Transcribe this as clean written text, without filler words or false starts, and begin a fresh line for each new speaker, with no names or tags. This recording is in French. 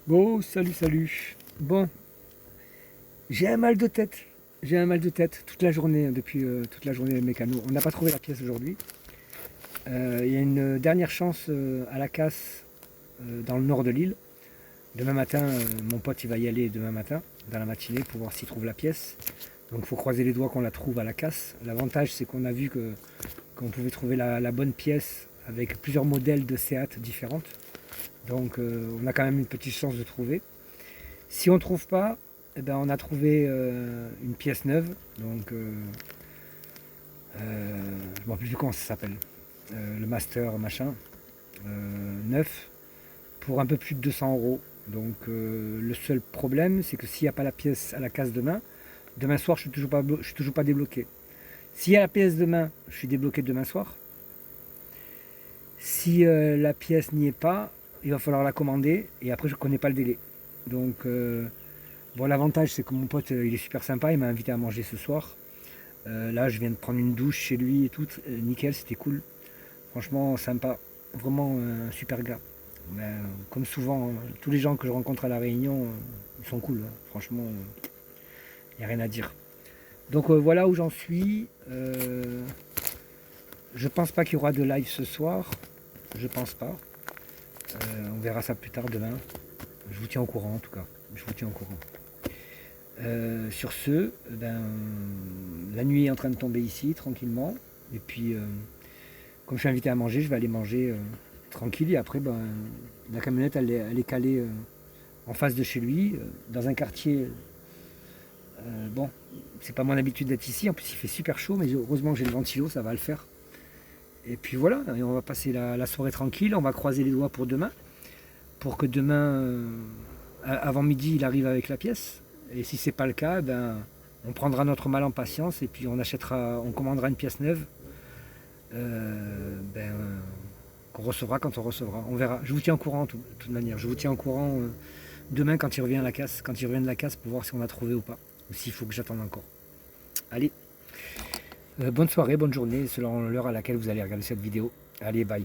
Bon, salut. Bon, j'ai un mal de tête. J'ai un mal de tête toute la journée, depuis toute la journée mécano. On n'a pas trouvé la pièce aujourd'hui. Il y a une dernière chance à la casse dans le nord de l'île. Demain matin, mon pote il va y aller demain matin, dans la matinée, pour voir s'il trouve la pièce. Donc il faut croiser les doigts qu'on la trouve à la casse. L'avantage c'est qu'on a vu qu'on pouvait trouver la bonne pièce avec plusieurs modèles de Seat différentes. Donc on a quand même une petite chance de trouver. Si on ne trouve pas, eh ben, on a trouvé une pièce neuve, donc je ne me rappelle plus comment ça s'appelle, le master machin, neuf, pour un peu plus de 200 euros. Donc le seul problème, c'est que s'il n'y a pas la pièce à la casse demain soir, je suis toujours pas débloqué. S'il y a la pièce demain, je suis débloqué demain soir. Si la pièce n'y est pas, il va falloir la commander et après je ne connais pas le délai. Donc bon, l'avantage, c'est que mon pote, il est super sympa, il m'a invité à manger ce soir. Là, je viens de prendre une douche chez lui et tout, nickel, c'était cool. Franchement, sympa, vraiment un super gars. Ben, comme souvent, hein, tous les gens que je rencontre à La Réunion, ils sont cool, hein. Franchement, il n'y a rien à dire. Donc voilà où j'en suis. Je pense pas qu'il y aura de live ce soir, je pense pas. On verra ça plus tard demain. Je vous tiens au courant en tout cas, je vous tiens au courant. Sur ce, ben, la nuit est en train de tomber ici, tranquillement. Et puis, comme je suis invité à manger, je vais aller manger tranquille. Et après, ben, la camionnette, elle est calée en face de chez lui, dans un quartier. Bon, c'est pas mon habitude d'être ici. En plus, il fait super chaud, mais heureusement que j'ai le ventilo, ça va le faire. Et puis voilà, et on va passer la soirée tranquille. On va croiser les doigts pour demain. Pour que demain, avant midi, il arrive avec la pièce. Et si c'est pas le cas, ben, on prendra notre mal en patience et puis on commandera une pièce neuve ben, qu'on recevra quand on recevra. On verra. Je vous tiens au courant de toute manière. Je vous tiens au courant demain quand il revient à la casse, quand il revient de la casse pour voir si on a trouvé ou pas. Ou s'il faut que j'attende encore. Allez, bonne soirée, bonne journée selon l'heure à laquelle vous allez regarder cette vidéo. Allez, bye.